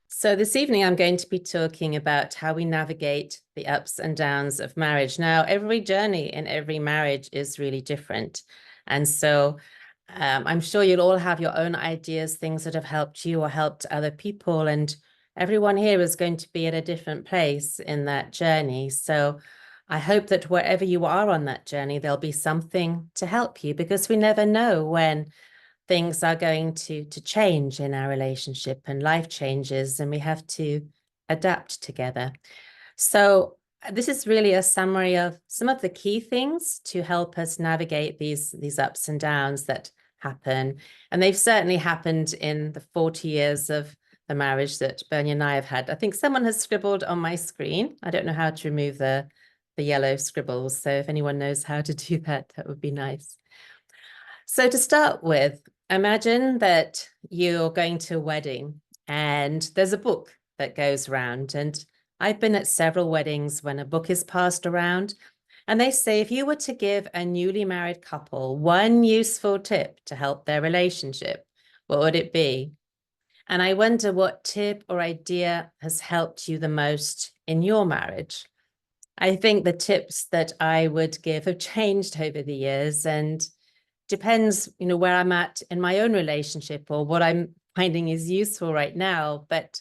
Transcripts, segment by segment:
So this evening, I'm going to be talking about how we navigate the ups and downs of marriage. Now, every journey in every marriage is really different. And so I'm sure you'll all have your own ideas, things that have helped you or helped other people. And everyone here is going to be at a different place in that journey. So I hope that wherever you are on that journey, there'll be something to help you, because we never know when things are going to change in our relationship, and life changes and we have to adapt together. So this is really a summary of some of the key things to help us navigate these ups and downs that happen. And they've certainly happened in the 40 years of the marriage that Bernie and I have had. I think someone has scribbled on my screen. I don't know how to remove the yellow scribbles. So if anyone knows how to do that, that would be nice. So to start with, imagine that you're going to a wedding and there's a book that goes around. And I've been at several weddings when a book is passed around, and they say if you were to give a newly married couple one useful tip to help their relationship, what would it be? And I wonder what tip or idea has helped you the most in your marriage. I think the tips that I would give have changed over the years, and depends, where I'm at in my own relationship or what I'm finding is useful right now. But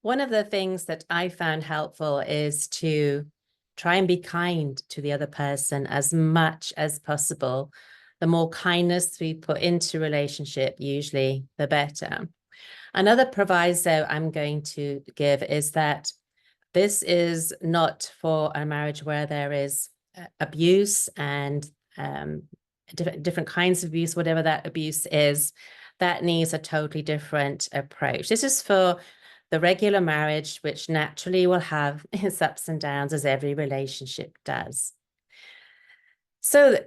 one of the things that I found helpful is to try and be kind to the other person as much as possible. The more kindness we put into relationship, usually the better. Another proviso I'm going to give is that this is not for a marriage where there is abuse and different kinds of abuse, whatever that abuse is. That needs a totally different approach. This is for the regular marriage, which naturally will have its ups and downs, as every relationship does. So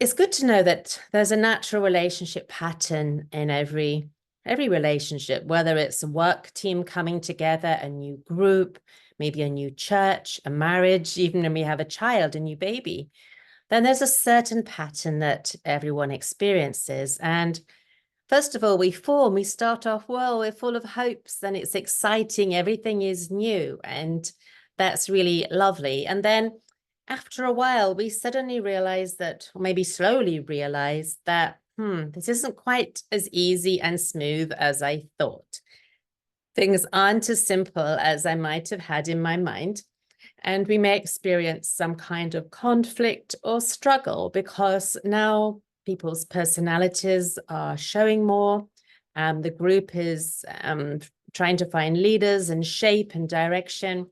it's good to know that there's a natural relationship pattern in every relationship, whether it's a work team coming together, a new group, maybe a new church, a marriage, even when we have a child, a new baby. Then there's a certain pattern that everyone experiences. And first of all, we start off, well, we're full of hopes and it's exciting, everything is new, and that's really lovely. And then after a while, we suddenly realize that, or maybe slowly realize that, this isn't quite as easy and smooth as I thought. Things aren't as simple as I might have had in my mind. And we may experience some kind of conflict or struggle because now people's personalities are showing more. The group is trying to find leaders and shape and direction.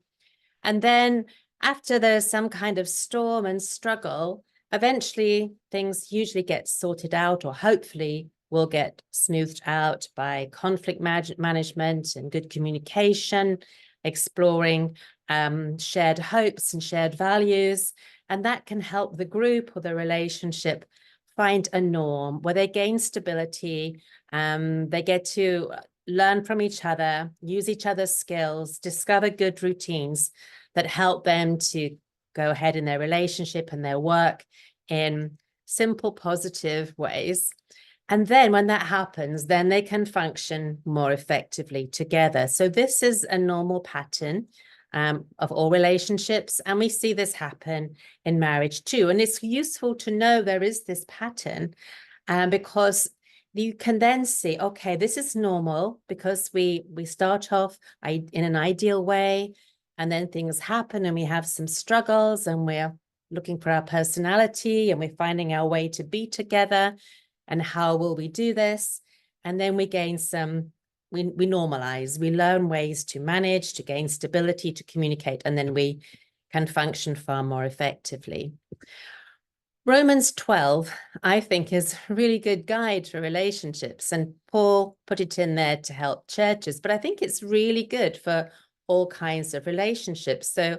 And then after there's some kind of storm and struggle, eventually things usually get sorted out, or hopefully will get smoothed out by conflict management and good communication, exploring shared hopes and shared values. And that can help the group or the relationship find a norm where they gain stability. They get to learn from each other, use each other's skills, discover good routines that help them to go ahead in their relationship and their work in simple, positive ways. And then when that happens, then they can function more effectively together. So this is a normal pattern of all relationships. And we see this happen in marriage too. And it's useful to know there is this pattern because you can then see, okay, this is normal, because we start off in an ideal way, and then things happen and we have some struggles and we're looking for our personality and we're finding our way to be together. And how will we do this? And then we gain we normalize, we learn ways to manage, to gain stability, to communicate, and then we can function far more effectively. Romans 12, I think, is a really good guide for relationships, and Paul put it in there to help churches, but I think it's really good for all kinds of relationships. So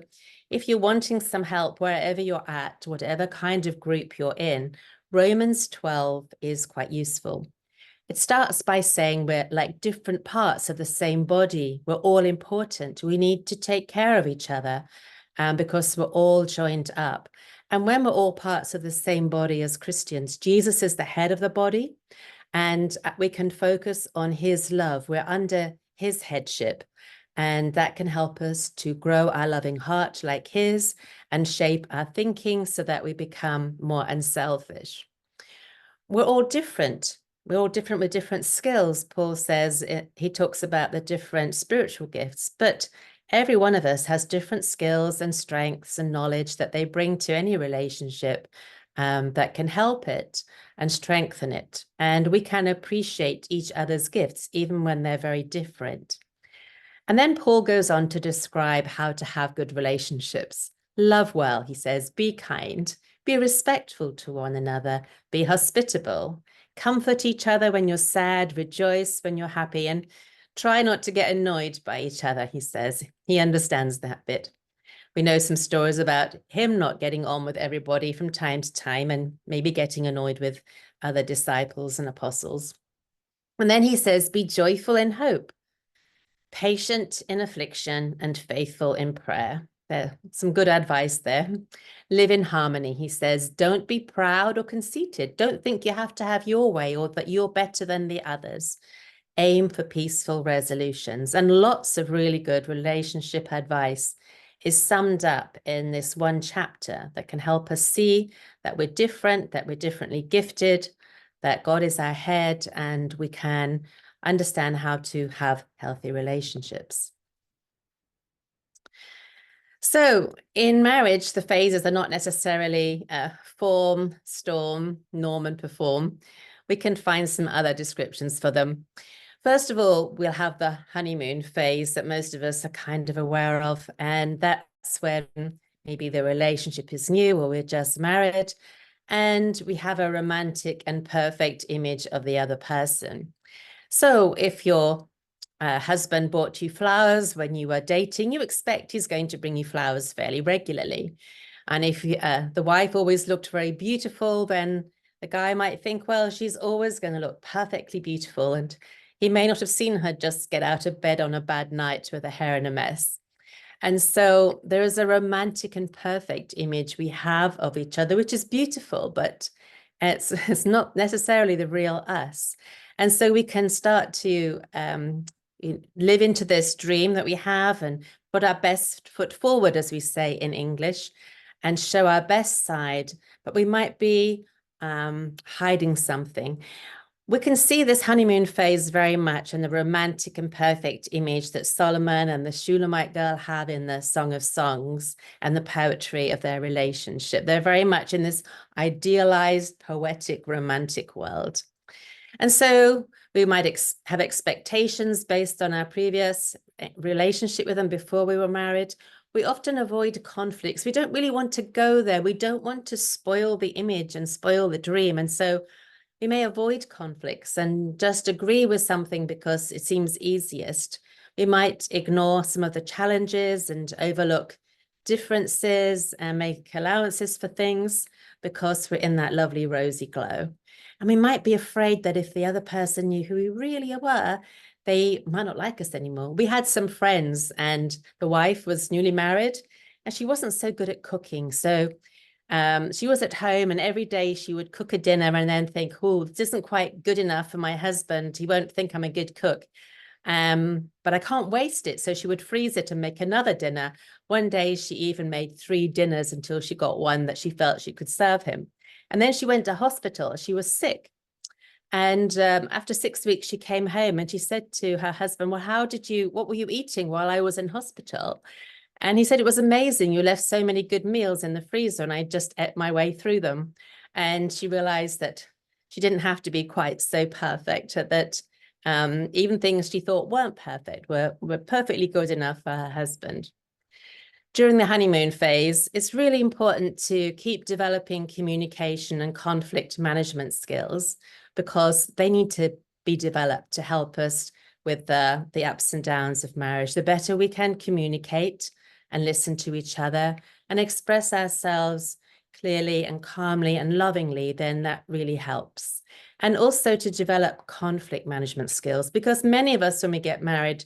if you're wanting some help wherever you're at, whatever kind of group you're in, Romans 12 is quite useful. It starts by saying we're like different parts of the same body. We're all important. We need to take care of each other because we're all joined up. And when we're all parts of the same body as Christians, Jesus is the head of the body, and we can focus on his love. We're under his headship. And that can help us to grow our loving heart like his and shape our thinking so that we become more unselfish. We're all different. We're all different with different skills. Paul says he talks about the different spiritual gifts, but every one of us has different skills and strengths and knowledge that they bring to any relationship that can help it and strengthen it. And we can appreciate each other's gifts, even when they're very different. And then Paul goes on to describe how to have good relationships. Love well, he says, be kind, be respectful to one another, be hospitable, comfort each other when you're sad, rejoice when you're happy, and try not to get annoyed by each other, he says. He understands that bit. We know some stories about him not getting on with everybody from time to time and maybe getting annoyed with other disciples and apostles. And then he says, be joyful in hope, patient in affliction, and faithful in prayer. There's some good advice there. Live in harmony, he says. Don't be proud or conceited. Don't think you have to have your way or that you're better than the others. Aim for peaceful resolutions. And lots of really good relationship advice is summed up in this one chapter that can help us see that we're different, that we're differently gifted, that God is our head, and we can understand how to have healthy relationships. So in marriage, the phases are not necessarily form, storm, norm, and perform. We can find some other descriptions for them. First of all, we'll have the honeymoon phase that most of us are kind of aware of. And that's when maybe the relationship is new or we're just married and we have a romantic and perfect image of the other person. So if your husband bought you flowers when you were dating, you expect he's going to bring you flowers fairly regularly. And if the wife always looked very beautiful, then the guy might think, well, she's always going to look perfectly beautiful. And he may not have seen her just get out of bed on a bad night with her hair in a mess. And so there is a romantic and perfect image we have of each other, which is beautiful, but it's not necessarily the real us. And so we can start to live into this dream that we have and put our best foot forward, as we say in English, and show our best side, but we might be hiding something. We can see this honeymoon phase very much in the romantic and perfect image that Solomon and the Shulamite girl have in the Song of Songs and the poetry of their relationship. They're very much in this idealized, poetic, romantic world. And so we might have expectations based on our previous relationship with them before we were married. We often avoid conflicts. We don't really want to go there. We don't want to spoil the image and spoil the dream. And so we may avoid conflicts and just agree with something because it seems easiest. We might ignore some of the challenges and overlook differences and make allowances for things because we're in that lovely rosy glow. And we might be afraid that if the other person knew who we really were, they might not like us anymore. We had some friends and the wife was newly married and she wasn't so good at cooking. So she was at home and every day she would cook a dinner and then think, oh, this isn't quite good enough for my husband. He won't think I'm a good cook. But I can't waste it. So she would freeze it and make another dinner. One day she even made 3 dinners until she got one that she felt she could serve him. And then she went to hospital. She was sick. And after 6 weeks, she came home and she said to her husband, well, what were you eating while I was in hospital? And he said, it was amazing. You left so many good meals in the freezer and I just ate my way through them. And she realized that she didn't have to be quite so perfect, that even things she thought weren't perfect were perfectly good enough for her husband. During the honeymoon phase, it's really important to keep developing communication and conflict management skills because they need to be developed to help us with the ups and downs of marriage. The better we can communicate and listen to each other and express ourselves clearly and calmly and lovingly, then that really helps. And also to develop conflict management skills, because many of us, when we get married,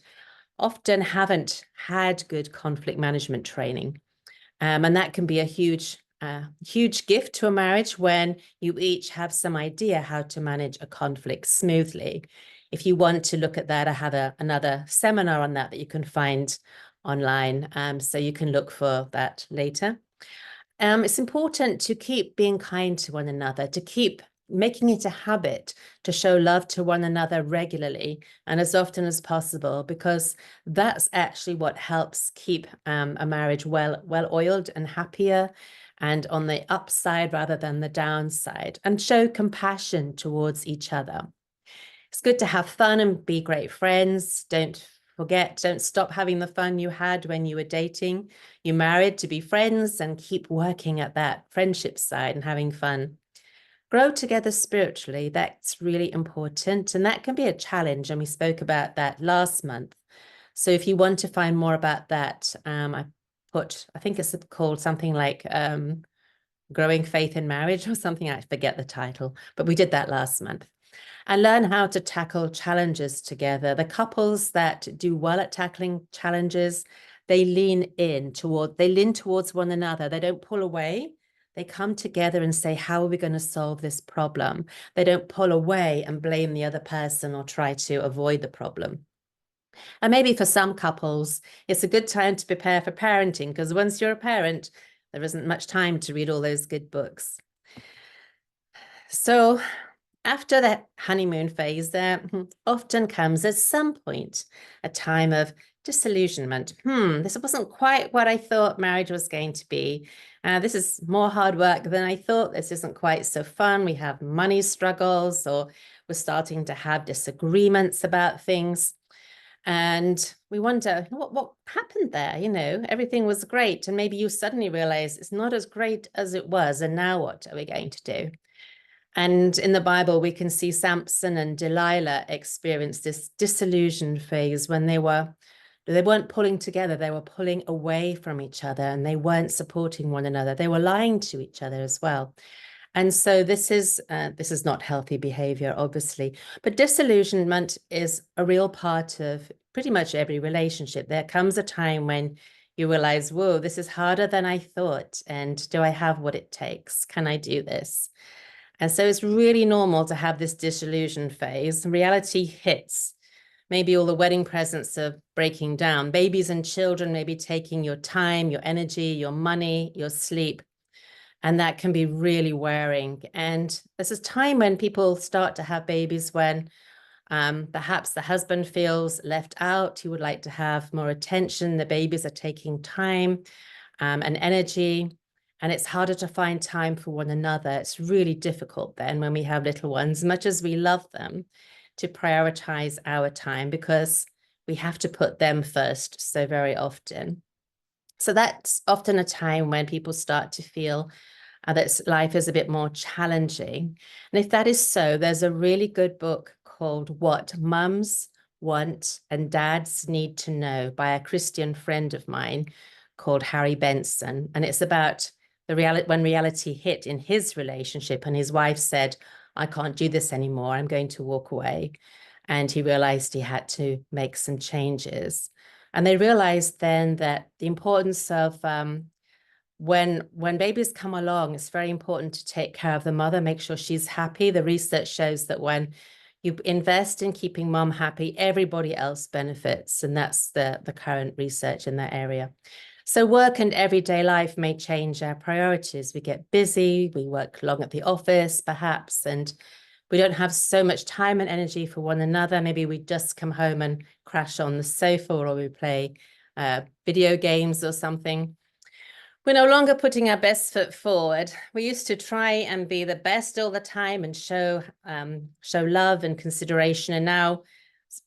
often haven't had good conflict management training. And that can be a huge gift to a marriage when you each have some idea how to manage a conflict smoothly. if you want to look at that, I have another seminar on that you can find online. So you can look for that later. It's important to keep being kind to one another, to keep making it a habit to show love to one another regularly and as often as possible, because that's actually what helps keep a marriage well-oiled and happier and on the upside rather than the downside, and show compassion towards each other. It's good to have fun and be great friends. Don't stop having the fun you had when you were dating. You married to be friends, and keep working at that friendship side and having fun. Grow together spiritually. That's really important. And that can be a challenge. And we spoke about that last month. So if you want to find more about that, I think it's called something like Growing Faith in Marriage or something. I forget the title, but we did that last month. And learn how to tackle challenges together. The couples that do well at tackling challenges, they lean towards one another. They don't pull away. They come together and say, how are we going to solve this problem? They don't pull away and blame the other person or try to avoid the problem. And maybe for some couples, it's a good time to prepare for parenting, because once you're a parent, there isn't much time to read all those good books. So after that honeymoon phase, there often comes at some point a time of disillusionment. This wasn't quite what I thought marriage was going to be. This is more hard work than I thought. This isn't quite so fun. We have money struggles, or we're starting to have disagreements about things. And we wonder, what happened there? Everything was great. And maybe you suddenly realize it's not as great as it was. And now what are we going to do? And in the Bible, we can see Samson and Delilah experience this disillusion phase when they weren't pulling together, they were pulling away from each other, and they weren't supporting one another. They were lying to each other as well. And so this is not healthy behavior, obviously, but disillusionment is a real part of pretty much every relationship. There comes a time when you realize, whoa, this is harder than I thought. And do I have what it takes? Can I do this? And so it's really normal to have this disillusion phase. Reality hits. Maybe all the wedding presents are breaking down. Babies and children may be taking your time, your energy, your money, your sleep. And that can be really wearing. And this is time when people start to have babies when perhaps the husband feels left out. He would like to have more attention. The babies are taking time and energy. And it's harder to find time for one another. It's really difficult then when we have little ones, much as we love them, to prioritize our time, because we have to put them first so very often. So that's often a time when people start to feel that life is a bit more challenging. And if that is so, there's a really good book called What Mums Want and Dads Need to Know by a Christian friend of mine called Harry Benson. And it's about when reality hit in his relationship, and his wife said, I can't do this anymore. I'm going to walk away. And he realized he had to make some changes. And they realized then that the importance of when babies come along, it's very important to take care of the mother, make sure she's happy. The research shows that when you invest in keeping mom happy, everybody else benefits. And that's the current research in that area. So work and everyday life may change our priorities. We get busy, we work long at the office, perhaps, and we don't have so much time and energy for one another. Maybe we just come home and crash on the sofa, or we play video games or something. We're no longer putting our best foot forward. We used to try and be the best all the time and show love and consideration. And now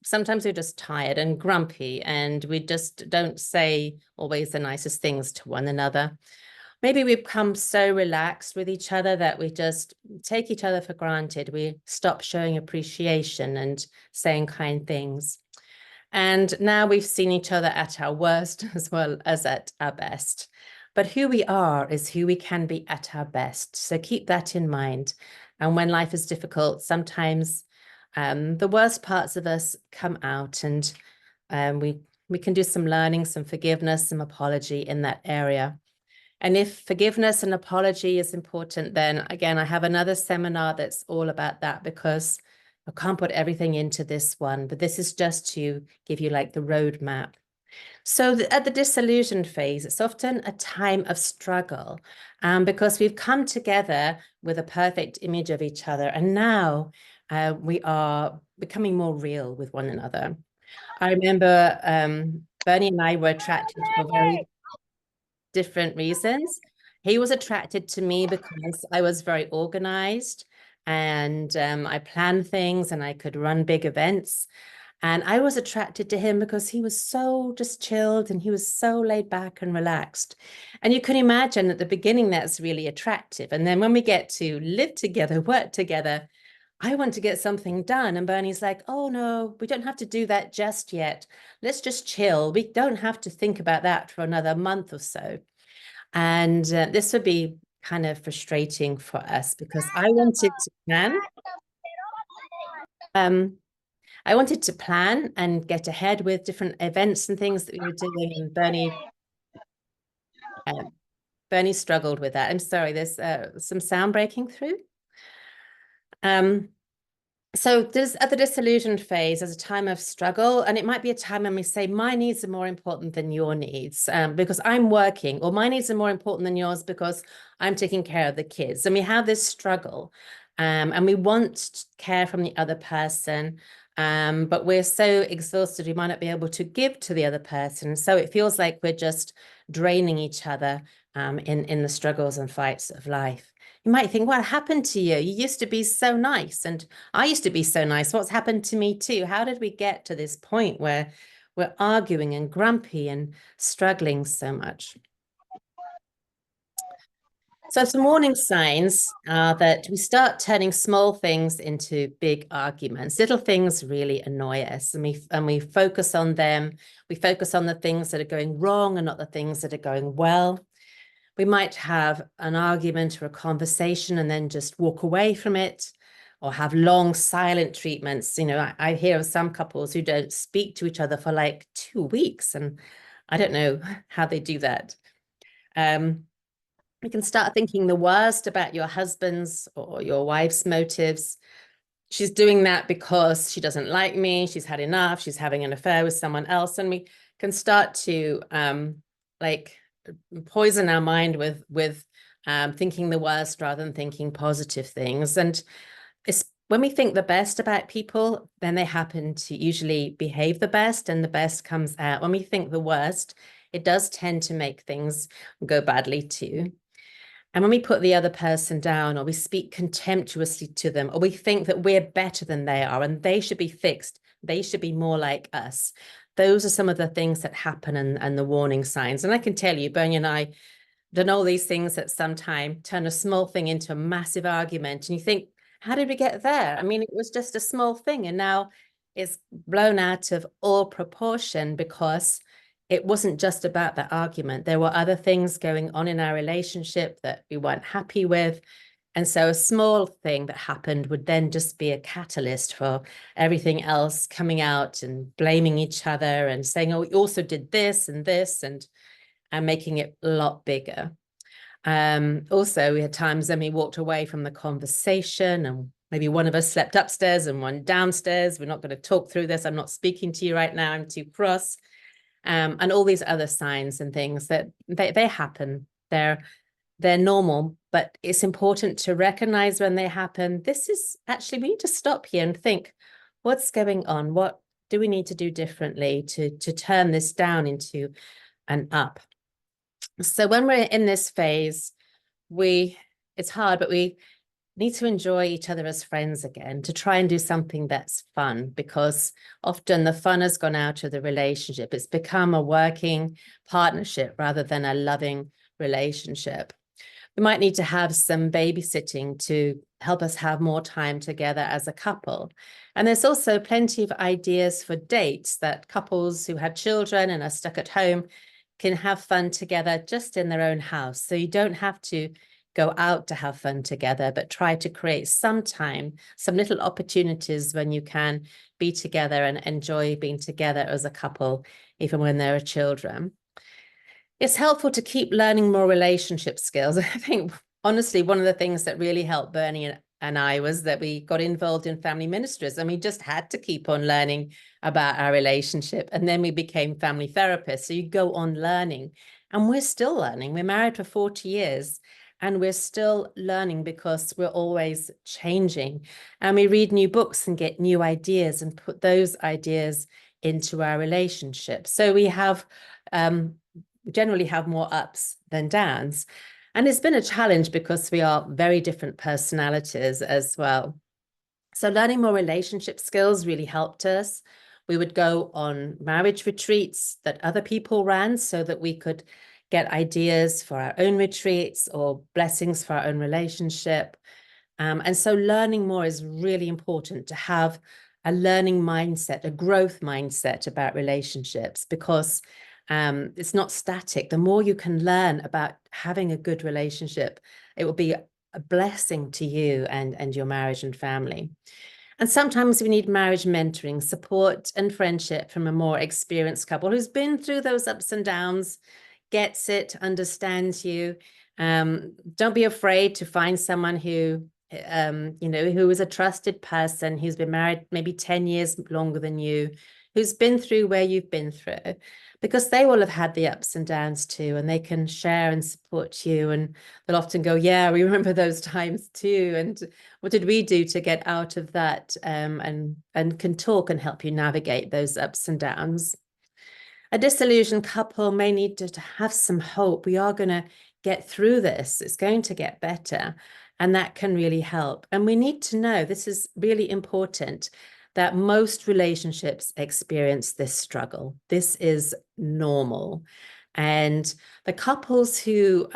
sometimes we're just tired and grumpy, and we just don't say always the nicest things to one another. Maybe we've become so relaxed with each other that we just take each other for granted. We stop showing appreciation and saying kind things. And now we've seen each other at our worst as well as at our best. But who we are is who we can be at our best. So keep that in mind. And when life is difficult, sometimes the worst parts of us come out, and we can do some learning, some forgiveness, some apology in that area. And if forgiveness and apology is important, then again, I have another seminar that's all about that, because I can't put everything into this one, but this is just to give you like the roadmap. So at the disillusioned phase, it's often a time of struggle because we've come together with a perfect image of each other. And now we are becoming more real with one another. I remember Bernie and I were attracted for very different reasons. He was attracted to me because I was very organized and I planned things and I could run big events. And I was attracted to him because he was so just chilled and he was so laid back and relaxed. And you can imagine at the beginning that's really attractive. And then when we get to live together, work together, I want to get something done. And Bernie's like, oh, no, we don't have to do that just yet. Let's just chill. We don't have to think about that for another month or so. And this would be kind of frustrating for us because I wanted to plan. I wanted to plan and get ahead with different events and things that we were doing. And Bernie struggled with that. I'm sorry, there's some sound breaking through. So there's at the disillusioned phase, there's a time of struggle, and it might be a time when we say, my needs are more important than your needs because I'm working, or my needs are more important than yours because I'm taking care of the kids. And we have this struggle and we want care from the other person, but we're so exhausted, we might not be able to give to the other person. So it feels like we're just draining each other in the struggles and fights of life. You might think, what happened to you? You used to be so nice. And I used to be so nice. What's happened to me too? How did we get to this point where we're arguing and grumpy and struggling so much? So some warning signs are that we start turning small things into big arguments. Little things really annoy us, and we focus on them. We focus on the things that are going wrong and not the things that are going well. We might have an argument or a conversation and then just walk away from it, or have long silent treatments. You know, I hear of some couples who don't speak to each other for like 2 weeks, and I don't know how they do that. You can start thinking the worst about your husband's or your wife's motives. She's doing that because she doesn't like me. She's had enough. She's having an affair with someone else. And we can start to like poison our mind with thinking the worst rather than thinking positive things. And it's when we think the best about people, then they happen to usually behave the best and the best comes out. When we think the worst, it does tend to make things go badly too. And when we put the other person down, or we speak contemptuously to them, or we think that we're better than they are and they should be fixed, they should be more like us. Those are some of the things that happen and the warning signs. And I can tell you, Bernie and I done all these things at some time, turn a small thing into a massive argument. And you think, how did we get there? I mean, it was just a small thing. And now it's blown out of all proportion because it wasn't just about that argument. There were other things going on in our relationship that we weren't happy with. And so a small thing that happened would then just be a catalyst for everything else coming out and blaming each other and saying, oh, we also did this and making it a lot bigger. Also, we had times when we walked away from the conversation and maybe one of us slept upstairs and one downstairs. We're not going to talk through this. I'm not speaking to you right now. I'm too cross. And all these other signs and things that they happen. They're normal, but it's important to recognize when they happen. This is actually, we need to stop here and think, what's going on? What do we need to do differently to turn this down into an up? So when we're in this phase, it's hard, but we need to enjoy each other as friends again, to try and do something that's fun, because often the fun has gone out of the relationship. It's become a working partnership rather than a loving relationship. We might need to have some babysitting to help us have more time together as a couple. And there's also plenty of ideas for dates that couples who have children and are stuck at home can have fun together just in their own house. So you don't have to go out to have fun together, but try to create some time, some little opportunities when you can be together and enjoy being together as a couple, even when there are children. It's helpful to keep learning more relationship skills. I think, honestly, one of the things that really helped Bernie and I was that we got involved in family ministries, and we just had to keep on learning about our relationship. And then we became family therapists. So you go on learning, and we're still learning. We're married for 40 years. And we're still learning because we're always changing. And we read new books and get new ideas and put those ideas into our relationship. So we have generally have more ups than downs. And it's been a challenge because we are very different personalities as well. So learning more relationship skills really helped us. We would go on marriage retreats that other people ran so that we could get ideas for our own retreats or blessings for our own relationship. And so learning more is really important, to have a learning mindset, a growth mindset about relationships, because it's not static. The more you can learn about having a good relationship, it will be a blessing to you and your marriage and family. And sometimes we need marriage mentoring, support and friendship from a more experienced couple who's been through those ups and downs, gets it, understands you. Don't be afraid to find someone who, who is a trusted person, who's been married maybe 10 years longer than you, who's been through where you've been through, because they will have had the ups and downs too, and they can share and support you. And they'll often go, yeah, we remember those times too. And what did we do to get out of that? And can talk and help you navigate those ups and downs. A disillusioned couple may need to have some hope. We are going to get through this. It's going to get better. And that can really help. And we need to know, this is really important, that most relationships experience this struggle. This is normal. And the couples who,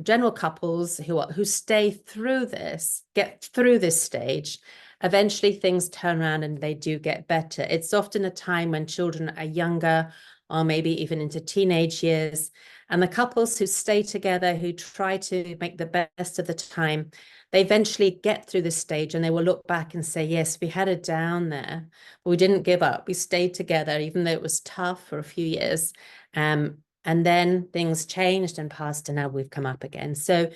general couples who stay through this, get through this stage, eventually things turn around and they do get better. It's often a time when children are younger, or maybe even into teenage years. And the couples who stay together, who try to make the best of the time, they eventually get through this stage and they will look back and say, yes, we had a down there, but we didn't give up. We stayed together, even though it was tough for a few years. And then things changed and passed, and now we've come up again. So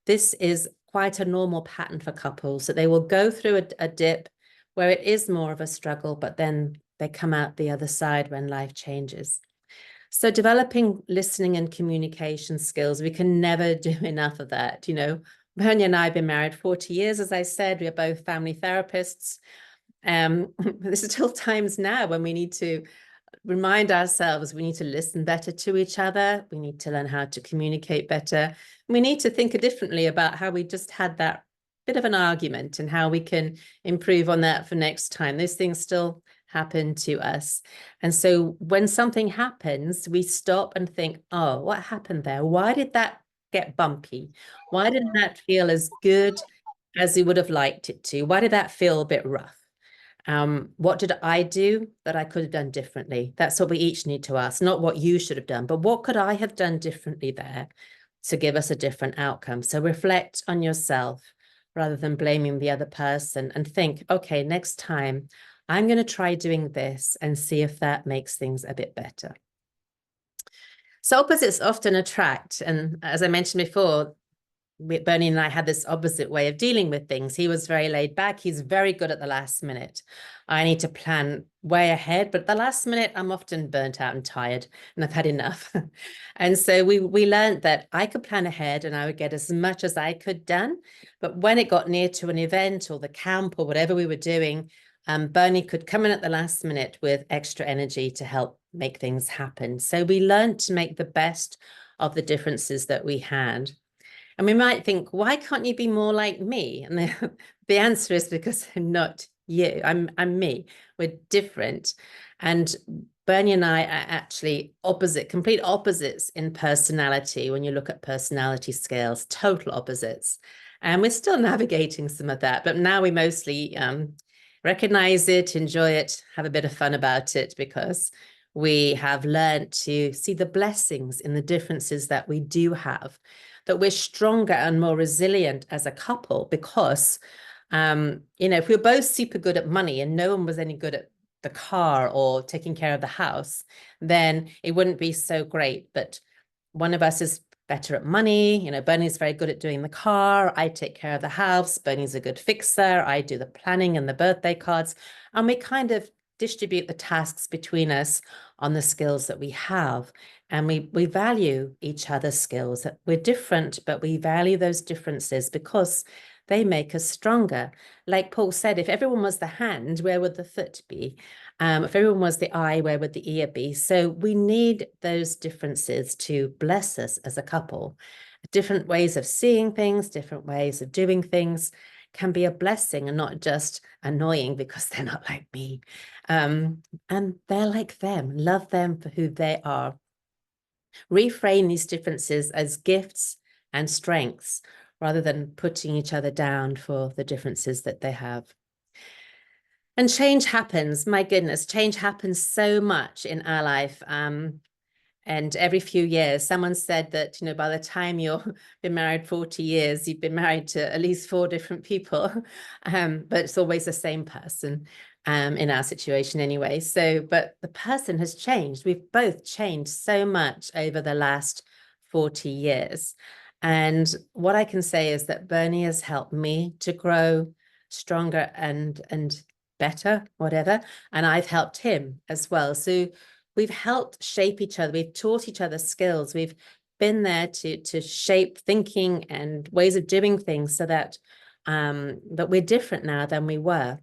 this is quite a normal pattern for couples, that they will go through a dip where it is more of a struggle, but then they come out the other side when life changes. So developing listening and communication skills, we can never do enough of that. Bernie and I have been married 40 years, as I said. We are both family therapists. There's still times now when we need to remind ourselves we need to listen better to each other. We need to learn how to communicate better. We need to think differently about how we just had that bit of an argument and how we can improve on that for next time. Those things still happen to us. And so when something happens, we stop and think, oh, what happened there? Why did that get bumpy? Why didn't that feel as good as we would have liked it to? Why did that feel a bit rough? What did I do that I could have done differently? That's what we each need to ask, not what you should have done, but what could I have done differently there to give us a different outcome? So reflect on yourself rather than blaming the other person, and think, okay, next time I'm going to try doing this and see if that makes things a bit better. So opposites often attract. And as I mentioned before, Bernie and I had this opposite way of dealing with things. He was very laid back. He's very good at the last minute. I need to plan way ahead, but at the last minute, I'm often burnt out and tired, and I've had enough. And so we learned that I could plan ahead and I would get as much as I could done. But when it got near to an event or the camp or whatever we were doing, Bernie could come in at the last minute with extra energy to help make things happen. So we learned to make the best of the differences that we had. And we might think, why can't you be more like me? And the answer is because I'm not you. I'm me. We're different. And Bernie and I are actually complete opposites in personality. When you look at personality scales, total opposites. And we're still navigating some of that. But now we mostly recognize it, enjoy it, have a bit of fun about it, because we have learned to see the blessings in the differences that we do have, that we're stronger and more resilient as a couple because, if we were both super good at money and no one was any good at the car or taking care of the house, then it wouldn't be so great. But one of us is better at money. You know, Bernie's very good at doing the car. I take care of the house. Bernie's a good fixer. I do the planning and the birthday cards. And we kind of distribute the tasks between us on the skills that we have. And we value each other's skills. We're different, but we value those differences because they make us stronger. Like Paul said, if everyone was the hand, where would the foot be? If everyone was the eye, where would the ear be? So we need those differences to bless us as a couple. Different ways of seeing things, different ways of doing things can be a blessing and not just annoying because they're not like me. And they're like them. Love them for who they are. Reframe these differences as gifts and strengths rather than putting each other down for the differences that they have. And change happens. My goodness, change happens so much in our life. And every few years, someone said that, you know, by the time you've been married 40 years, you've been married to at least 4 different people. But it's always the same person in our situation anyway. So, but the person has changed. We've both changed so much over the last 40 years. And what I can say is that Bernie has helped me to grow stronger and better, whatever. And I've helped him as well. So we've helped shape each other. We've taught each other skills. We've been there to shape thinking and ways of doing things so that that we're different now than we were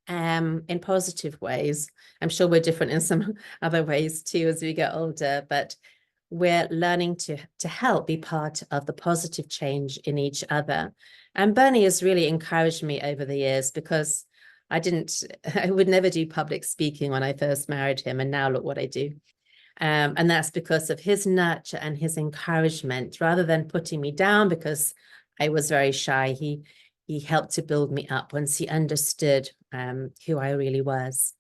in positive ways. I'm sure we're different in some other ways too as we get older, but we're learning to help be part of the positive change in each other. And Bernie has really encouraged me over the years because I would never do public speaking when I first married him. And now look what I do. And that's because of his nurture and his encouragement rather than putting me down because I was very shy. He helped to build me up once he understood who I really was.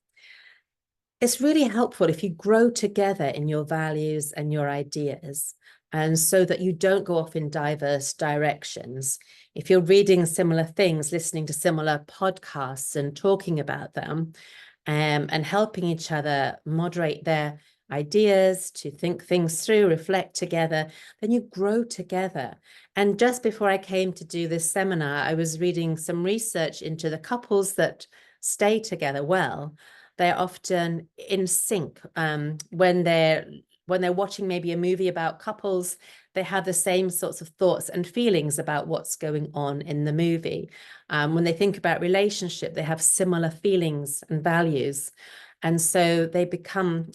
It's really helpful if you grow together in your values and your ideas, and so that you don't go off in diverse directions. If you're reading similar things, listening to similar podcasts and talking about them, and helping each other moderate their ideas, to think things through, reflect together, then you grow together. And just before I came to do this seminar, I was reading some research into the couples that stay together well. They're often in sync when they're watching maybe a movie about couples. They have the same sorts of thoughts and feelings about what's going on in the movie. When they think about relationship, they have similar feelings and values, and so they become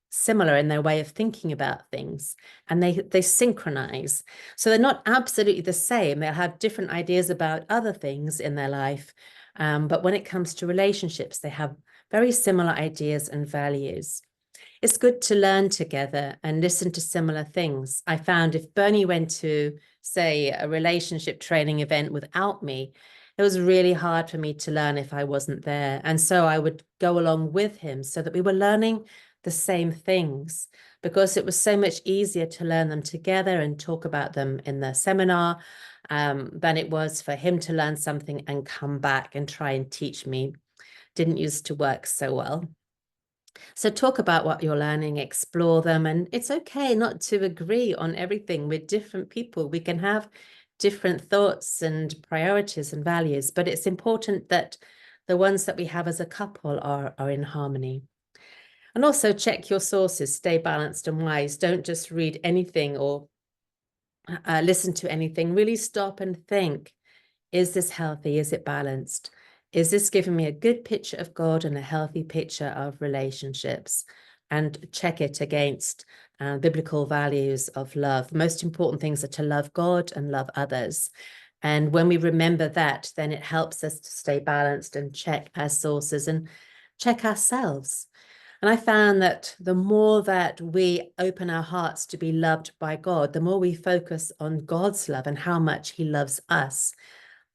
similar in their way of thinking about things, and they synchronize. So they're not absolutely the same. They'll have different ideas about other things in their life, but when it comes to relationships, they have very similar ideas and values. It's good to learn together and listen to similar things. I found if Bernie went to, say, a relationship training event without me, it was really hard for me to learn if I wasn't there. And so I would go along with him so that we were learning the same things, because it was so much easier to learn them together and talk about them in the seminar than it was for him to learn something and come back and try and teach me. Didn't used to work so well. So talk about what you're learning, explore them, and it's okay not to agree on everything. We're different people. We can have different thoughts and priorities and values, but it's important that the ones that we have as a couple are in harmony. And also check your sources, stay balanced and wise. Don't just read anything or listen to anything. Really stop and think, is this healthy? Is it balanced? Is this giving me a good picture of God and a healthy picture of relationships? And check it against biblical values of love. Most important things are to love God and love others. And when we remember that, then it helps us to stay balanced and check our sources and check ourselves. And I found that the more that we open our hearts to be loved by God, the more we focus on God's love and how much he loves us.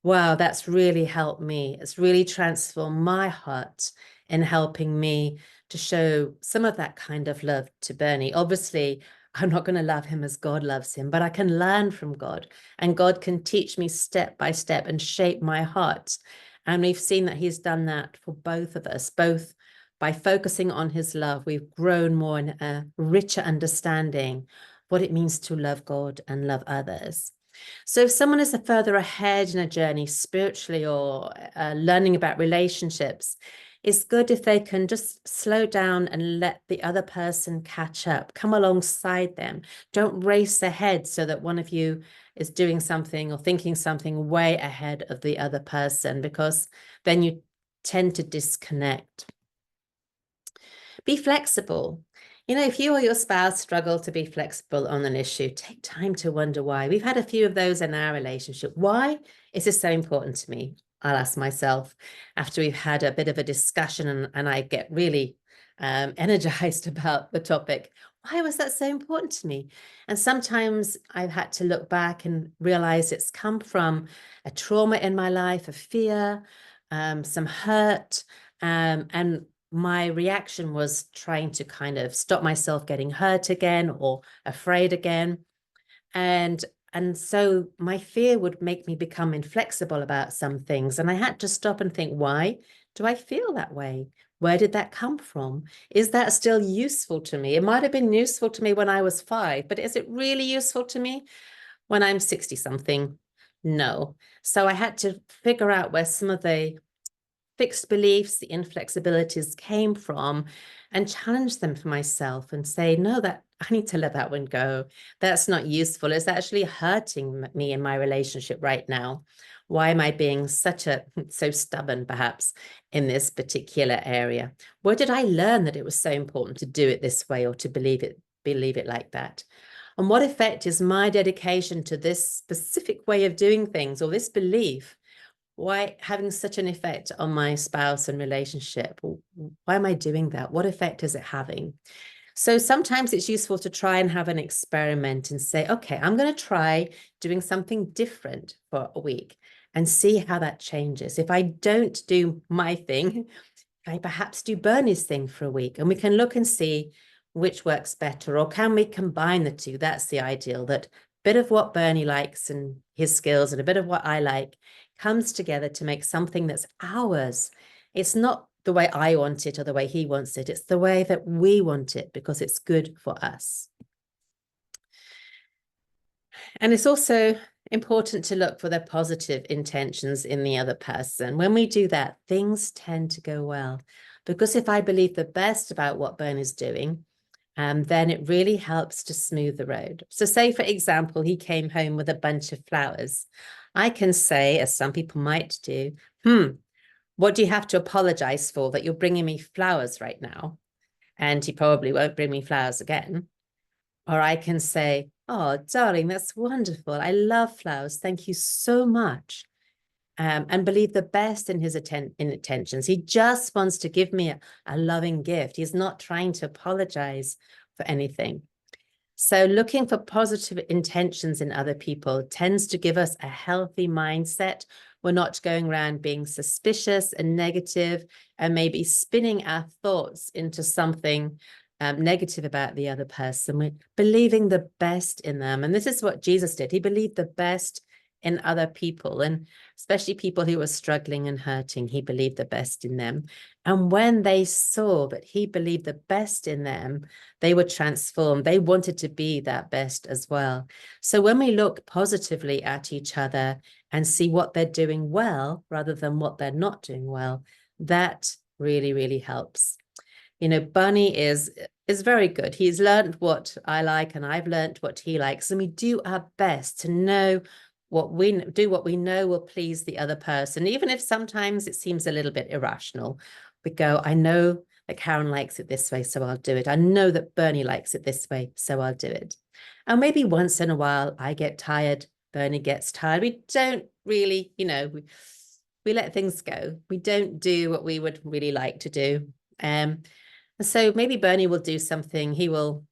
Wow, that's really helped me. It's really transformed my heart in helping me to show some of that kind of love to Bernie. Obviously, I'm not going to love him as God loves him, but I can learn from God, and God can teach me step by step and shape my heart. And we've seen that he's done that for both of us, both by focusing on his love. We've grown more in a richer understanding what it means to love God and love others. So if someone is further ahead in a journey spiritually or learning about relationships, it's good if they can just slow down and let the other person catch up, come alongside them. Don't race ahead so that one of you is doing something or thinking something way ahead of the other person, because then you tend to disconnect. Be flexible. You know, if you or your spouse struggle to be flexible on an issue, take time to wonder why. We've had a few of those in our relationship. Why is this so important to me? I'll ask myself after we've had a bit of a discussion and I get really energized about the topic. Why was that so important to me? And sometimes I've had to look back and realize it's come from a trauma in my life, a fear, some hurt, and my reaction was trying to kind of stop myself getting hurt again or afraid again. And so my fear would make me become inflexible about some things. And I had to stop and think, why do I feel that way? Where did that come from? Is that still useful to me? It might have been useful to me when I was 5, but is it really useful to me when I'm 60 something? No. So I had to figure out where some of the fixed beliefs, the inflexibilities came from, and challenge them for myself and say, no, that I need to let that one go. That's not useful. It's actually hurting me in my relationship right now. Why am I being so stubborn, perhaps, in this particular area? Where did I learn that it was so important to do it this way or to believe it like that? And what effect is my dedication to this specific way of doing things or this belief, why having such an effect on my spouse and relationship? Why am I doing that? What effect is it having? So sometimes it's useful to try and have an experiment and say, okay, I'm going to try doing something different for a week and see how that changes. If I don't do my thing, I perhaps do Bernie's thing for a week, and we can look and see which works better, or can we combine the two? That's the ideal, that bit of what Bernie likes and his skills and a bit of what I like comes together to make something that's ours. It's not the way I want it or the way he wants it. It's the way that we want it because it's good for us. And it's also important to look for the positive intentions in the other person. When we do that, things tend to go well. Because if I believe the best about what Bernie's doing, then it really helps to smooth the road. So say, for example, he came home with a bunch of flowers. I can say, as some people might do, what do you have to apologize for that you're bringing me flowers right now? And he probably won't bring me flowers again. Or I can say, oh, darling, that's wonderful. I love flowers. Thank you so much. And believe the best in his intentions. He just wants to give me a loving gift. He's not trying to apologize for anything. So looking for positive intentions in other people tends to give us a healthy mindset. We're not going around being suspicious and negative and maybe spinning our thoughts into something negative about the other person. We're believing the best in them. And this is what Jesus did. He believed the best in other people, and especially people who were struggling and hurting. He believed the best in them. And when they saw that he believed the best in them, they were transformed. They wanted to be that best as well. So when we look positively at each other and see what they're doing well rather than what they're not doing well, that really, really helps. You know, Bunny is very good. He's learned what I like and I've learned what he likes. And we do our best to know what we know will please the other person, even if sometimes it seems a little bit irrational. We go, I know that Karen likes it this way, so I'll do it. I know that Bernie likes it this way, so I'll do it. And maybe once in a while I get tired, Bernie gets tired. We don't really, you know, we let things go. We don't do what we would really like to do. And so maybe Bernie will do something. He will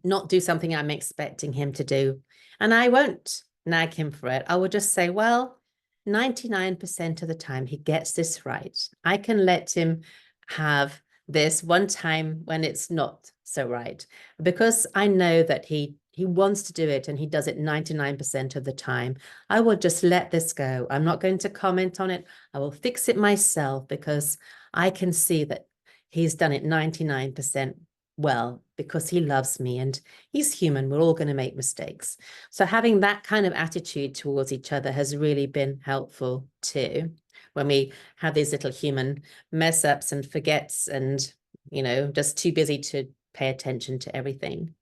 not do something I'm expecting him to do. And I won't nag him for it. I will just say, well, 99% of the time he gets this right. I can let him have this one time when it's not so right, because I know that he wants to do it and he does it 99% of the time. I will just let this go. I'm not going to comment on it. I will fix it myself because I can see that he's done it 99% well because he loves me and he's human. We're all going to make mistakes. So having that kind of attitude towards each other has really been helpful too. When we have these little human mess ups and forgets and, just too busy to pay attention to everything.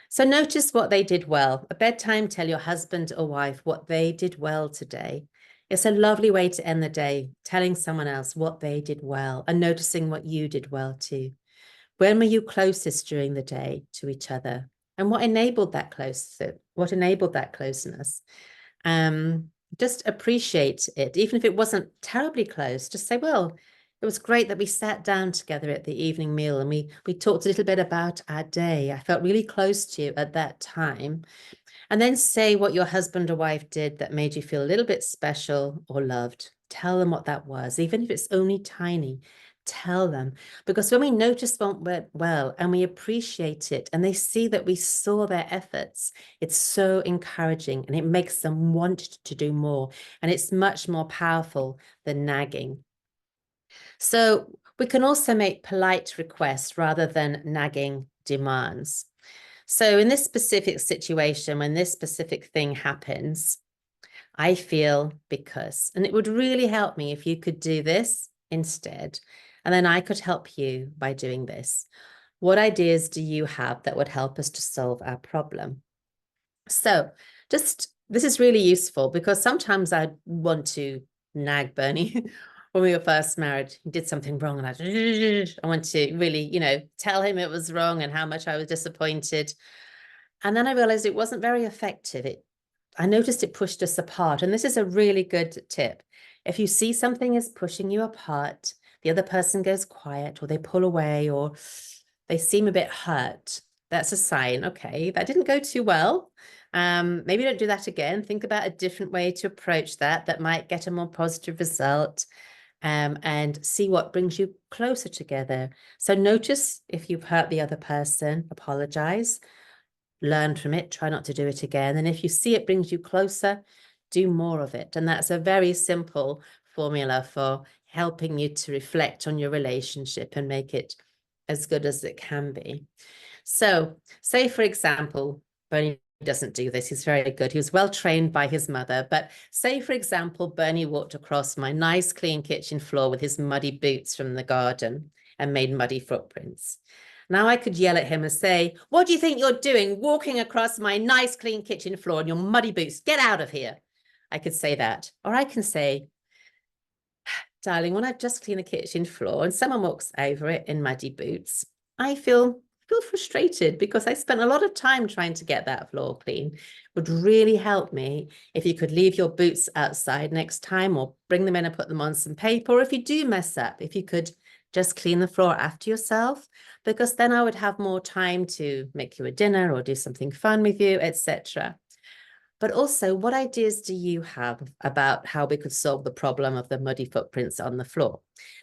So notice what they did well. At bedtime, tell your husband or wife what they did well today. It's a lovely way to end the day, telling someone else what they did well and noticing what you did well too. When were you closest during the day to each other? And what enabled that closeness? Just appreciate it. Even if it wasn't terribly close, just say, well, it was great that we sat down together at the evening meal and we talked a little bit about our day. I felt really close to you at that time. And then say what your husband or wife did that made you feel a little bit special or loved. Tell them what that was, even if it's only tiny. Tell them, because when we notice what went well and we appreciate it and they see that we saw their efforts, it's so encouraging and it makes them want to do more. And it's much more powerful than nagging. So we can also make polite requests rather than nagging demands. So in this specific situation, when this specific thing happens, I feel because, and it would really help me if you could do this instead. And then I could help you by doing this. What ideas do you have that would help us to solve our problem? So this is really useful because sometimes I want to nag Bernie. When we were first married, he did something wrong and I want to really, tell him it was wrong and how much I was disappointed. And then I realized it wasn't very effective. I noticed it pushed us apart. And this is a really good tip. If you see something is pushing you apart, the other person goes quiet or they pull away or they seem a bit hurt, that's a sign, okay, that didn't go too well. Maybe don't do that again. Think about a different way to approach that might get a more positive result. And see what brings you closer together. So notice if you've hurt the other person, apologize, learn from it, try not to do it again. And if you see it brings you closer, do more of it. And that's a very simple formula for helping you to reflect on your relationship and make it as good as it can be. So say, for example, Bernie doesn't do this. He's very good. He was well trained by his mother. But say, for example, Bernie walked across my nice clean kitchen floor with his muddy boots from the garden and made muddy footprints. Now I could yell at him and say, what do you think you're doing walking across my nice clean kitchen floor in your muddy boots? Get out of here. I could say that. Or I can say, darling, when I've just cleaned the kitchen floor and someone walks over it in muddy boots, I feel frustrated because I spent a lot of time trying to get that floor clean. It would really help me if you could leave your boots outside next time or bring them in and put them on some paper. Or if you do mess up, if you could just clean the floor after yourself, because then I would have more time to make you a dinner or do something fun with you, etc. But also, what ideas do you have about how we could solve the problem of the muddy footprints on the floor?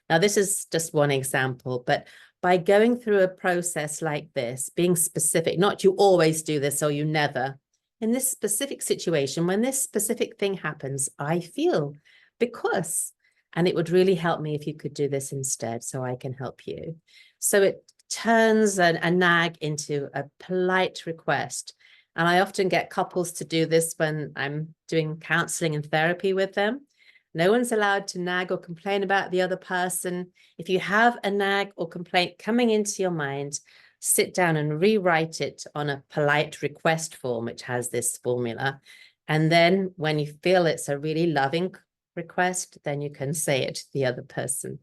Now, this is just one example, but by going through a process like this, being specific, not you always do this or you never, in this specific situation, when this specific thing happens, I feel because, and it would really help me if you could do this instead so I can help you. So it turns a nag into a polite request. And I often get couples to do this when I'm doing counseling and therapy with them. No one's allowed to nag or complain about the other person. If you have a nag or complaint coming into your mind, sit down and rewrite it on a polite request form, which has this formula. And then when you feel it's a really loving request, then you can say it to the other person.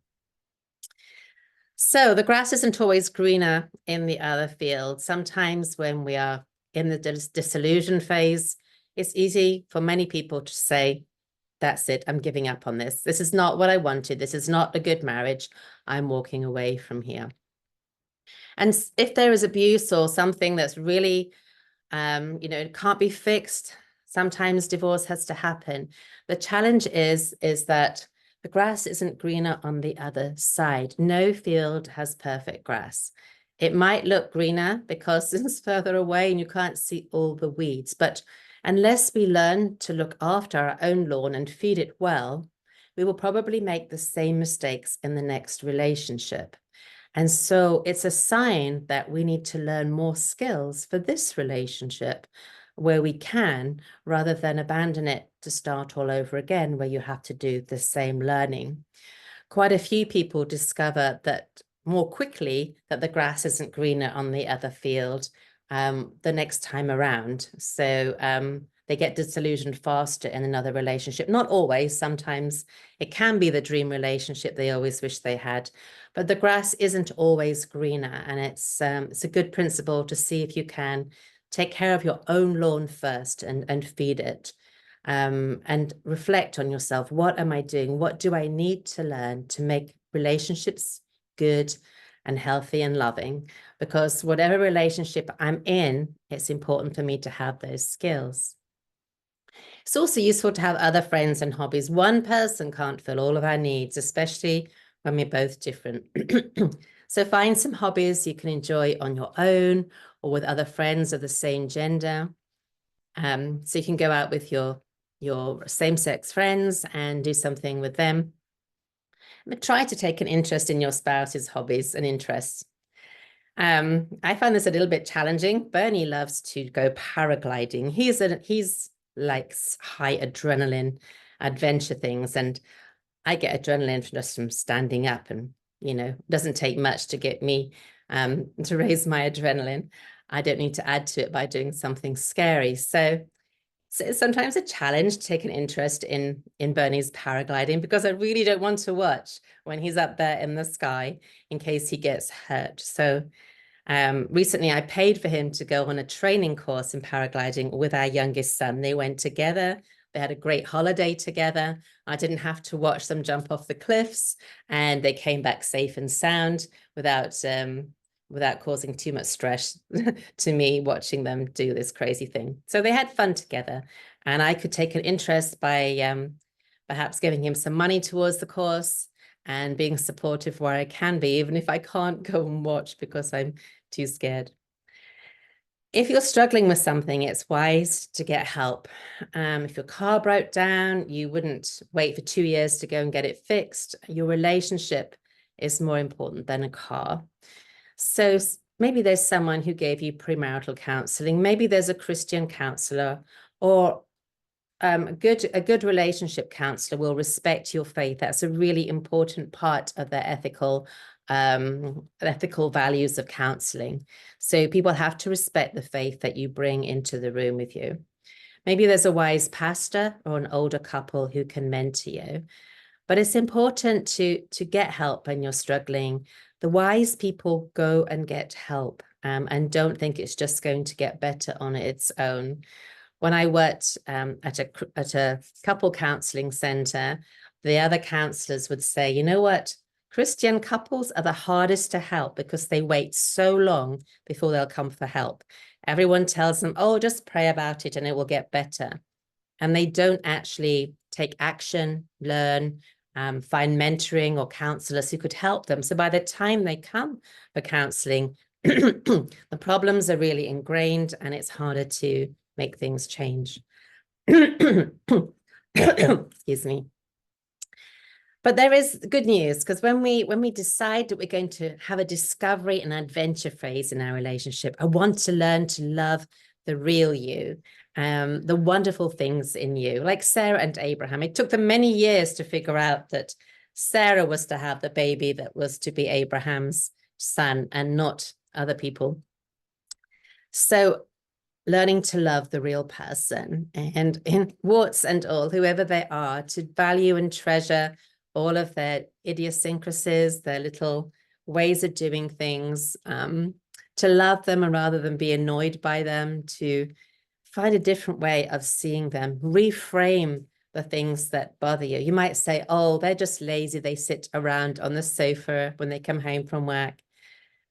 So the grass isn't always greener in the other field. Sometimes when we are in the disillusion phase, it's easy for many people to say, that's it, I'm giving up on this. This is not what I wanted. This is not a good marriage. I'm walking away from here. And if there is abuse or something that's really, can't be fixed, sometimes divorce has to happen. The challenge is that the grass isn't greener on the other side. No field has perfect grass. It might look greener because it's further away and you can't see all the weeds, but unless we learn to look after our own lawn and feed it well, we will probably make the same mistakes in the next relationship. And so it's a sign that we need to learn more skills for this relationship where we can, rather than abandon it to start all over again, where you have to do the same learning. Quite a few people discover that more quickly that the grass isn't greener on the other field the next time around. So they get disillusioned faster in another relationship. Not always. Sometimes it can be the dream relationship they always wish they had, but the grass isn't always greener. And it's a good principle to see if you can take care of your own lawn first and feed it. And reflect on yourself. What am I doing? What do I need to learn to make relationships good and healthy and loving? Because whatever relationship I'm in, it's important for me to have those skills. It's also useful to have other friends and hobbies. One person can't fill all of our needs, especially when we're both different. So find some hobbies you can enjoy on your own or with other friends of the same gender. So you can go out with your same-sex friends and do something with them. But try to take an interest in your spouse's hobbies and interests. I find this a little bit challenging. Bernie loves to go paragliding. He's like high adrenaline adventure things, and I get adrenaline just from standing up, and it doesn't take much to get me to raise my adrenaline. I don't need to add to it by doing something scary. So it's sometimes a challenge to take an interest in Bernie's paragliding, because I really don't want to watch when he's up there in the sky in case he gets hurt. So recently I paid for him to go on a training course in paragliding with our youngest son. They went together. They had a great holiday together. I didn't have to watch them jump off the cliffs, and they came back safe and sound without causing too much stress to me watching them do this crazy thing. So they had fun together, and I could take an interest by perhaps giving him some money towards the course and being supportive where I can be, even if I can't go and watch because I'm too scared. If you're struggling with something, it's wise to get help. If your car broke down, you wouldn't wait for 2 years to go and get it fixed. Your relationship is more important than a car. So maybe there's someone who gave you premarital counseling. Maybe there's a Christian counselor, or a good relationship counselor will respect your faith. That's a really important part of their ethical values of counseling. So people have to respect the faith that you bring into the room with you. Maybe there's a wise pastor or an older couple who can mentor you. But it's important to get help when you're struggling. The wise people go and get help, and don't think it's just going to get better on its own. When I worked at a couple counseling center, the other counselors would say, you know what? Christian couples are the hardest to help because they wait so long before they'll come for help. Everyone tells them, oh, just pray about it and it will get better. And they don't actually take action, learn, find mentoring or counselors who could help them. So by the time they come for counseling, the problems are really ingrained and it's harder to make things change. Excuse me. But there is good news, because when we decide that we're going to have a discovery and adventure phase in our relationship, I want to learn to love the real you, the wonderful things in you, like Sarah and Abraham. It took them many years to figure out that Sarah was to have the baby that was to be Abraham's son and not other people. So learning to love the real person, and in warts and all, whoever they are, to value and treasure all of their idiosyncrasies, their little ways of doing things, to love them rather than be annoyed by them, to find a different way of seeing them, reframe the things that bother you. You might say, oh, they're just lazy. They sit around on the sofa when they come home from work.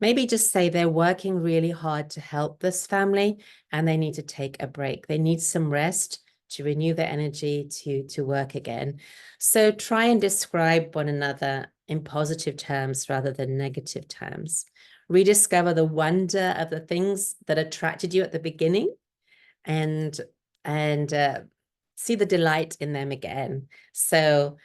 Maybe just say they're working really hard to help this family and they need to take a break. They need some rest to renew their energy to work again. So try and describe one another in positive terms rather than negative terms. Rediscover the wonder of the things that attracted you at the beginning, and see the delight in them again. So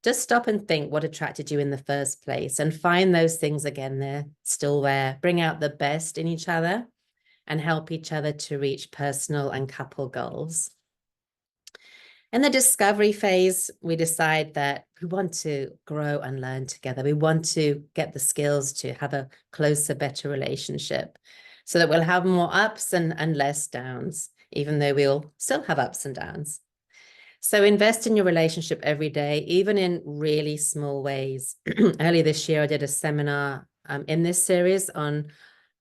just stop and think what attracted you in the first place and find those things again. They're still there. Bring out the best in each other and help each other to reach personal and couple goals. In the discovery phase, we decide that we want to grow and learn together. We want to get the skills to have a closer, better relationship so that we'll have more ups and less downs, even though we'll still have ups and downs. So invest in your relationship every day, even in really small ways. Earlier this year, I did a seminar in this series on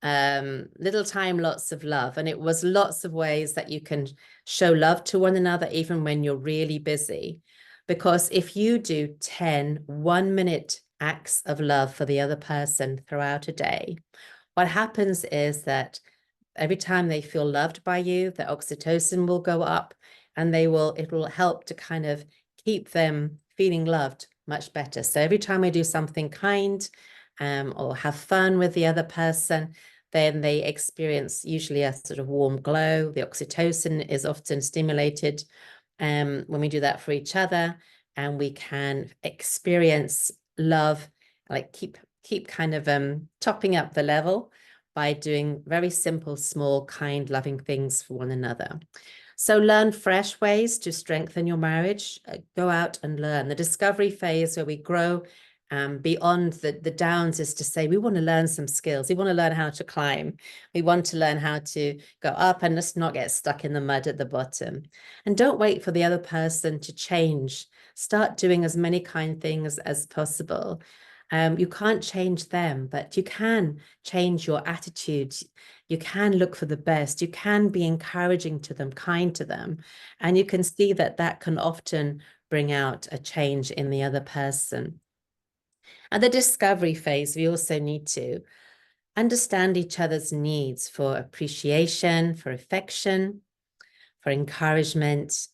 little time, lots of love. And it was lots of ways that you can show love to one another, even when you're really busy. Because if you do 10 1-minute acts of love for the other person throughout a day, what happens is that every time they feel loved by you, the oxytocin will go up, and it will help to kind of keep them feeling loved much better. So every time I do something kind, or have fun with the other person, then they experience usually a sort of warm glow. The oxytocin is often stimulated when we do that for each other, and we can experience love, like keep kind of topping up the level by doing very simple, small, kind, loving things for one another. So learn fresh ways to strengthen your marriage. Go out and learn. The discovery phase where we grow beyond the downs is to say we want to learn some skills. We want to learn how to climb. We want to learn how to go up and just not get stuck in the mud at the bottom. And don't wait for the other person to change. Start doing as many kind things as possible. You can't change them, but you can change your attitude. You can look for the best. You can be encouraging to them, kind to them. And you can see that that can often bring out a change in the other person. At the discovery phase, we also need to understand each other's needs for appreciation, for affection, for encouragement,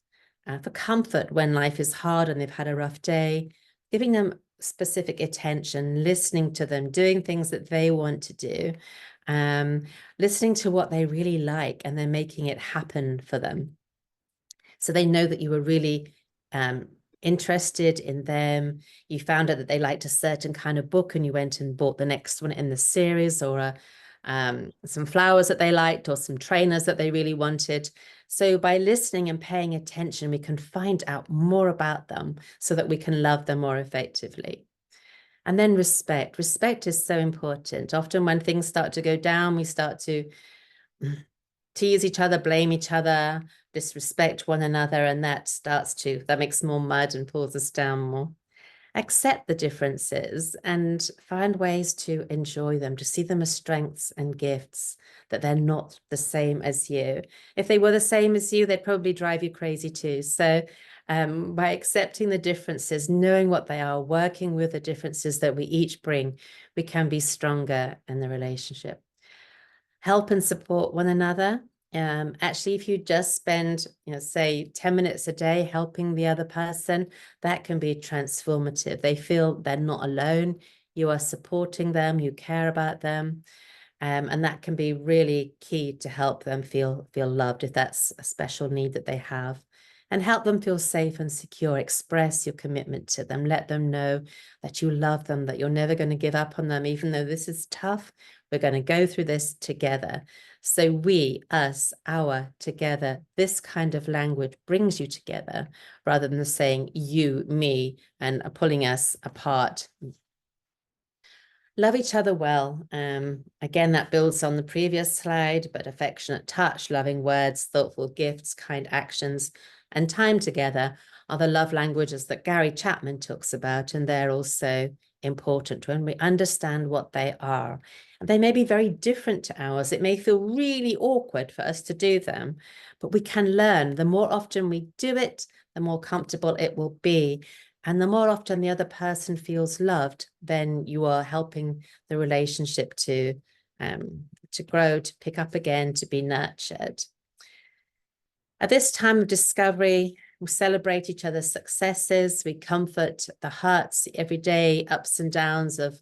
for comfort when life is hard and they've had a rough day, giving them specific attention, listening to them, doing things that they want to do, listening to what they really like, and then making it happen for them. So they know that you were really interested in them. You found out that they liked a certain kind of book and you went and bought the next one in the series, or some flowers that they liked, or some trainers that they really wanted. So by listening and paying attention, we can find out more about them so that we can love them more effectively. And then respect. Respect is so important. Often when things start to go down, we start to tease each other, blame each other, disrespect one another, and that makes more mud and pulls us down more. Accept the differences and find ways to enjoy them, to see them as strengths and gifts, that they're not the same as you. If they were the same as you, they'd probably drive you crazy too. So by accepting the differences, knowing what they are, working with the differences that we each bring, we can be stronger in the relationship. Help and support one another. Actually, if you just spend, say 10 minutes a day helping the other person, that can be transformative. They feel they're not alone. You are supporting them, you care about them. And that can be really key to help them feel loved if that's a special need that they have. And help them feel safe and secure. Express your commitment to them. Let them know that you love them, that you're never going to give up on them, even though this is tough. We're going to go through this together. So we, us, our, together, this kind of language brings you together rather than saying you, me, and pulling us apart. Love each other well. Again, that builds on the previous slide, but affectionate touch, loving words, thoughtful gifts, kind actions, and time together are the love languages that Gary Chapman talks about, and they're also important when we understand what they are. They may be very different to ours. It may feel really awkward for us to do them, but we can learn. The more often we do it, the more comfortable it will be. And the more often the other person feels loved, then you are helping the relationship to grow, to pick up again, to be nurtured. At this time of discovery, we celebrate each other's successes. We comfort the hurts, everyday ups and downs of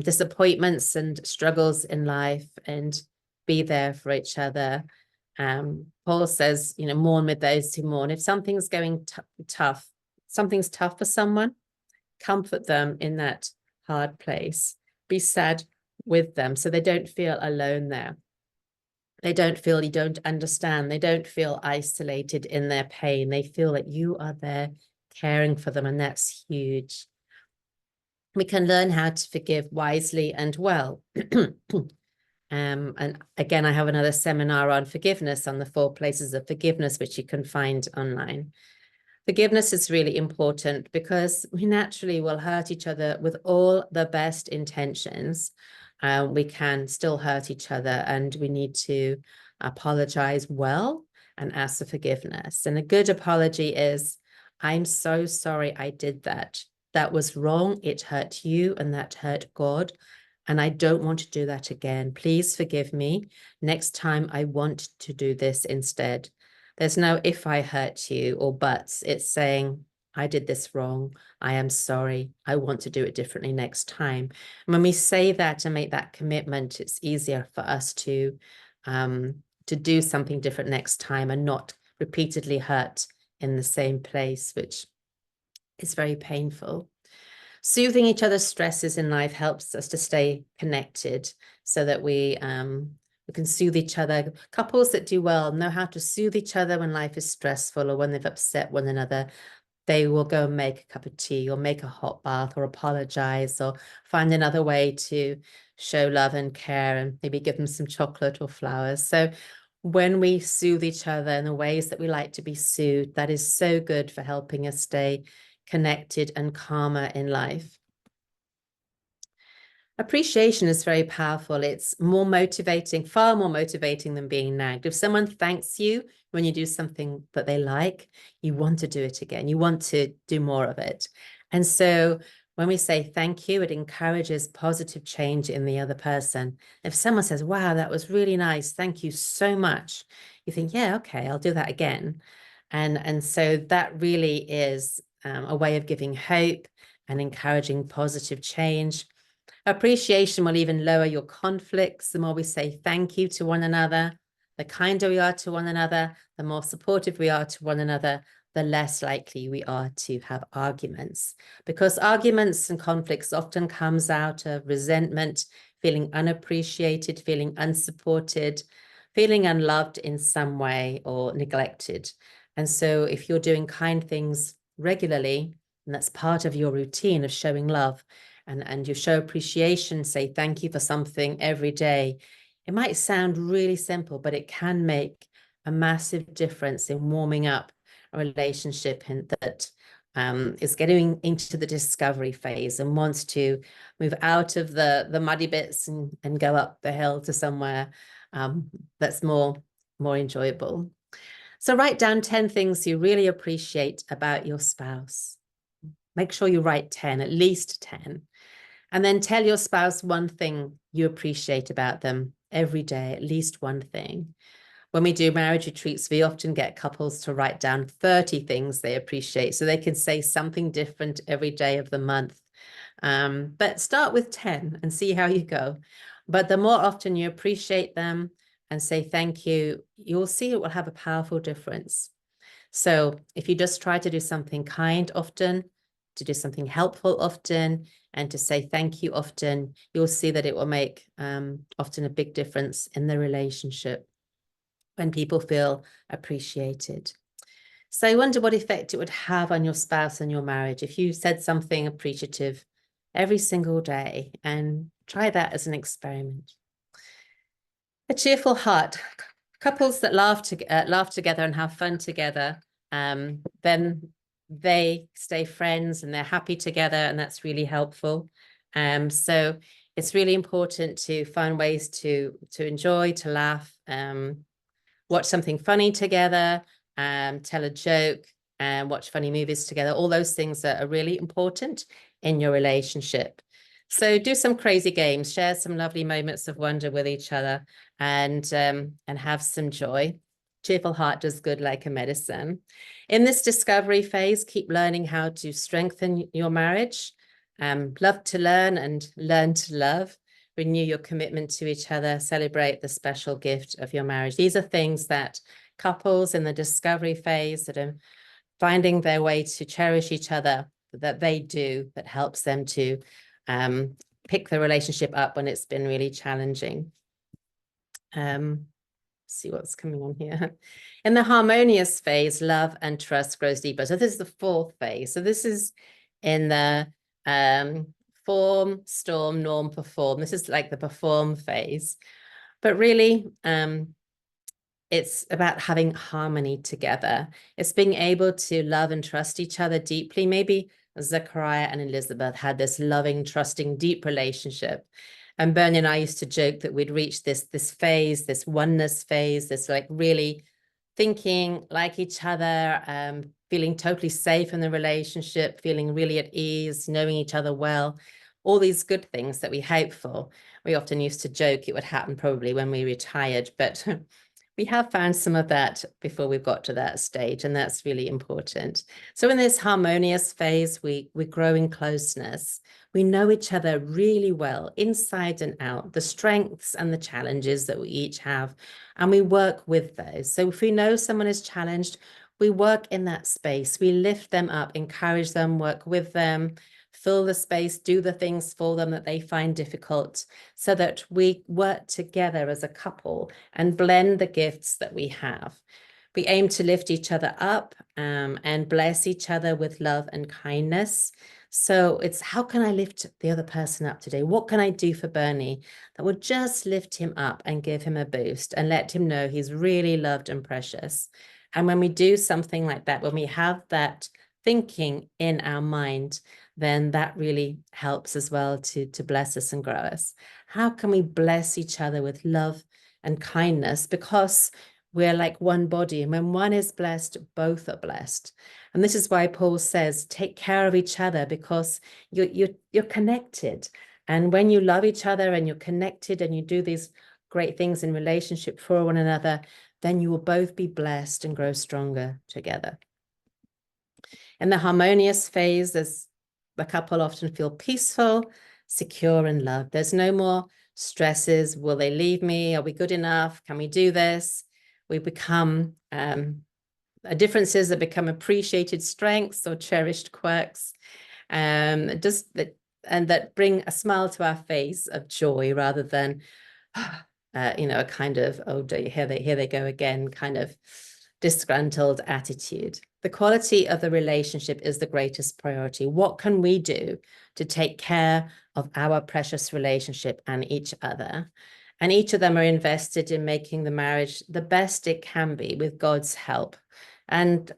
disappointments and struggles in life, and be there for each other. Paul says, mourn with those who mourn. If something's going tough, something's tough for someone, comfort them in that hard place. Be sad with them so they don't feel alone there. They don't feel you don't understand. They don't feel isolated in their pain. They feel that you are there caring for them, and that's huge. We can learn how to forgive wisely and well. And again, I have another seminar on forgiveness, on the 4 places of forgiveness, which you can find online. Forgiveness is really important because we naturally will hurt each other with all the best intentions. We can still hurt each other, and we need to apologize well and ask for forgiveness. And a good apology is, I'm so sorry I did that. That was wrong. It hurt you and that hurt God. And I don't want to do that again. Please forgive me. Next time I want to do this instead. There's no if I hurt you or buts. It's saying, I did this wrong. I am sorry. I want to do it differently next time. And when we say that and make that commitment, it's easier for us to do something different next time and not repeatedly hurt in the same place, which is very painful. Soothing each other's stresses in life helps us to stay connected so that we can soothe each other. Couples that do well know how to soothe each other when life is stressful or when they've upset one another. They will go and make a cup of tea or make a hot bath or apologize or find another way to show love and care and maybe give them some chocolate or flowers. So when we soothe each other in the ways that we like to be soothed, that is so good for helping us stay connected and calmer in life. Appreciation is very powerful. It's more motivating, far more motivating than being nagged. If someone thanks you when you do something that they like, you want to do it again. You want to do more of it. And so when we say thank you, it encourages positive change in the other person. If someone says, wow, that was really nice, thank you so much, you think, yeah, okay, I'll do that again. And so that really is a way of giving hope and encouraging positive change. Appreciation will even lower your conflicts. The more we say thank you to one another, the kinder we are to one another, the more supportive we are to one another, the less likely we are to have arguments. Because arguments and conflicts often comes out of resentment, feeling unappreciated, feeling unsupported, feeling unloved in some way or neglected. And so if you're doing kind things regularly, and that's part of your routine of showing love, and you show appreciation, say thank you for something every day, it might sound really simple, but it can make a massive difference in warming up a relationship that is getting into the discovery phase and wants to move out of the muddy bits and go up the hill to somewhere that's more enjoyable. So write down 10 things you really appreciate about your spouse. Make sure you write 10, at least 10. And then tell your spouse one thing you appreciate about them every day, at least one thing. When we do marriage retreats, we often get couples to write down 30 things they appreciate so they can say something different every day of the month. But start with 10 and see how you go. But the more often you appreciate them and say thank you, you'll see it will have a powerful difference. So if you just try to do something kind often, to do something helpful often, and to say thank you often, you'll see that it will make often a big difference in the relationship when people feel appreciated. So I wonder what effect it would have on your spouse and your marriage if you said something appreciative every single day, and try that as an experiment. A cheerful heart. Couples that laugh together and have fun together, then they stay friends and they're happy together, and that's really helpful. So it's really important to find ways to enjoy, to laugh, watch something funny together, tell a joke, and watch funny movies together. All those things are really important in your relationship. So do some crazy games, share some lovely moments of wonder with each other, and have some joy. Cheerful heart does good like a medicine. In this discovery phase, keep learning how to strengthen your marriage. Love to learn and learn to love. Renew your commitment to each other. Celebrate the special gift of your marriage. These are things that couples in the discovery phase that are finding their way to cherish each other, that they do, that helps them to pick the relationship up when it's been really challenging. See what's coming on here. In the harmonious phase, love and trust grows deeper. So this is the fourth phase. So this is in the form, storm, norm, perform. This is like the perform phase. But really, it's about having harmony together. It's being able to love and trust each other deeply. Maybe Zachariah and Elizabeth had this loving, trusting, deep relationship. And Bernie and I used to joke that we'd reached this phase, this oneness phase, this like really thinking like each other, feeling totally safe in the relationship, feeling really at ease, knowing each other well, all these good things that we hope for. We often used to joke it would happen probably when we retired, but we have found some of that before we've got to that stage, and that's really important. So in this harmonious phase, we grow in closeness. We know each other really well, inside and out, the strengths and the challenges that we each have, and we work with those. So if we know someone is challenged, we work in that space. We lift them up, encourage them, work with them, fill the space, do the things for them that they find difficult, so that we work together as a couple and blend the gifts that we have. We aim to lift each other up and bless each other with love and kindness. So it's, how can I lift the other person up today? What can I do for Bernie that will just lift him up and give him a boost and let him know he's really loved and precious? And when we do something like that, when we have that thinking in our mind, then that really helps as well to bless us and grow us. How can we bless each other with love and kindness? Because we're like one body, and when one is blessed, both are blessed. And this is why Paul says, take care of each other, because you're connected. And when you love each other and you're connected and you do these great things in relationship for one another, then you will both be blessed and grow stronger together. In the harmonious phase, the couple often feel peaceful, secure, and loved. There's no more stresses. Will they leave me? Are we good enough? Can we do this? We become differences that become appreciated strengths or cherished quirks, and that bring a smile to our face of joy, rather than a kind of, oh, here they go again, kind of disgruntled attitude. The quality of the relationship is the greatest priority. What can we do to take care of our precious relationship and each other? And each of them are invested in making the marriage the best it can be with God's help. And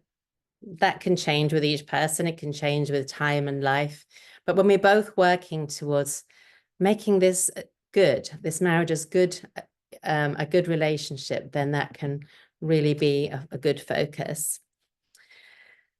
that can change with each person. It can change with time and life. But when we're both working towards making this good, this marriage is good, a good relationship, then that can really be a good focus.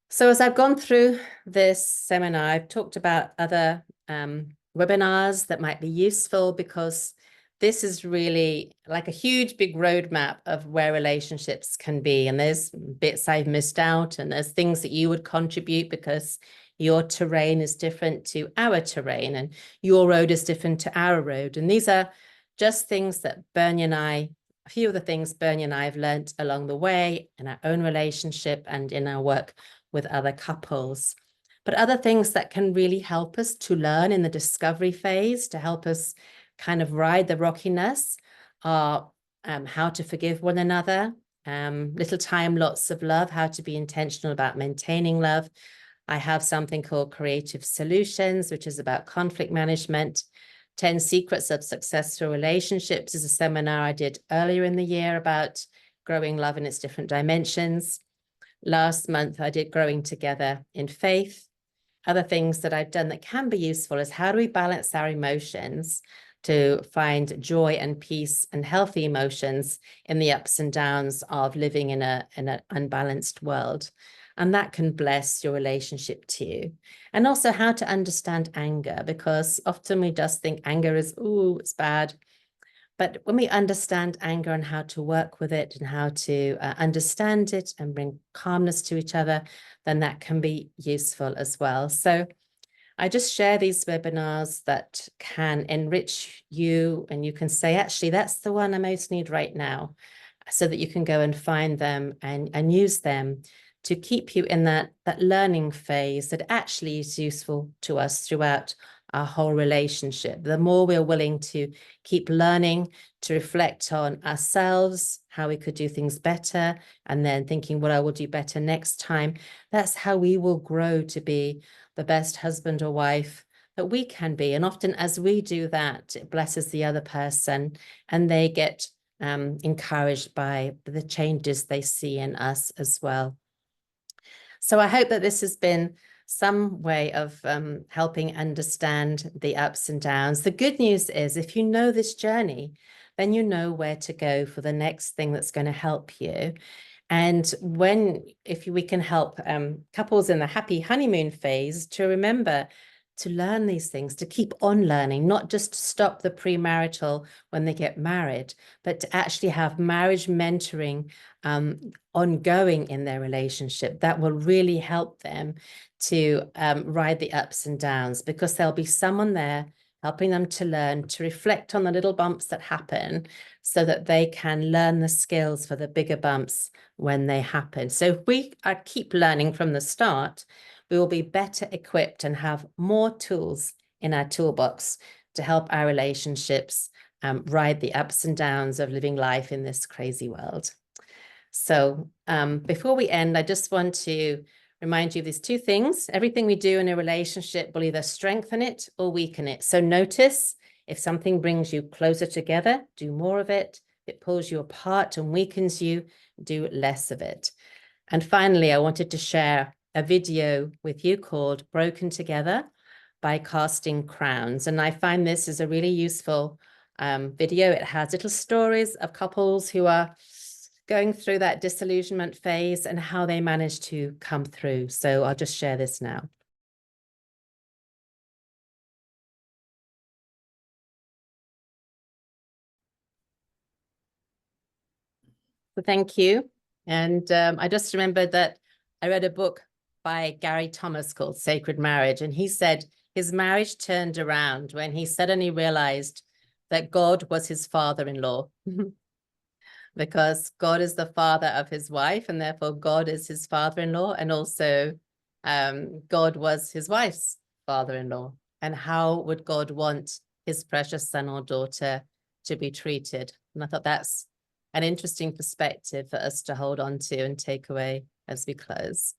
So as I've gone through this seminar, I've talked about other webinars that might be useful, because this is really like a huge big roadmap of where relationships can be. And there's bits I've missed out, and there's things that you would contribute because your terrain is different to our terrain, and your road is different to our road. And these are just things that a few of the things Bernie and I have learned along the way in our own relationship and in our work with other couples. But other things that can really help us to learn in the discovery phase, to help us kind of ride the rockiness, are how to forgive one another, little time, lots of love, how to be intentional about maintaining love. I have something called Creative Solutions, which is about conflict management. 10 Secrets of Successful Relationships is a seminar I did earlier in the year about growing love in its different dimensions. Last month, I did Growing Together in Faith. Other things that I've done that can be useful is, how do we balance our emotions to find joy and peace and healthy emotions in the ups and downs of living in an unbalanced world? And that can bless your relationship too. And also how to understand anger, because often we just think anger is, ooh, it's bad. But when we understand anger and how to work with it and how to understand it and bring calmness to each other, then that can be useful as well. So I just share these webinars that can enrich you, and you can say, actually, that's the one I most need right now, so that you can go and find them and use them to keep you in that learning phase that actually is useful to us throughout our whole relationship. The more we're willing to keep learning, to reflect on ourselves, how we could do things better, and then thinking what I will do better next time, that's how we will grow to be the best husband or wife that we can be. And often as we do that, it blesses the other person and they get encouraged by the changes they see in us as well. So I hope that this has been some way of helping understand the ups and downs. The good news is if you know this journey, then you know where to go for the next thing that's going to help you. And if we can help couples in the happy honeymoon phase to remember to learn these things, to keep on learning, not just to stop the premarital when they get married, but to actually have marriage mentoring ongoing in their relationship, that will really help them to ride the ups and downs, because there'll be someone there helping them to learn, to reflect on the little bumps that happen so that they can learn the skills for the bigger bumps when they happen. So if we keep learning from the start, we will be better equipped and have more tools in our toolbox to help our relationships ride the ups and downs of living life in this crazy world. So before we end, I just want to remind you of these two things. Everything we do in a relationship will either strengthen it or weaken it. So notice if something brings you closer together, do more of it. If it pulls you apart and weakens you, do less of it. And finally, I wanted to share a video with you called Broken Together by Casting Crowns. And I find this is a really useful video. It has little stories of couples who are going through that disillusionment phase and how they manage to come through. So I'll just share this now. So thank you. And I just remembered that I read a book by Gary Thomas called Sacred Marriage. And he said his marriage turned around when he suddenly realized that God was his father-in-law. Because God is the father of his wife, and therefore God is his father-in-law, and also God was his wife's father-in-law. And how would God want his precious son or daughter to be treated? And I thought that's an interesting perspective for us to hold on to and take away as we close.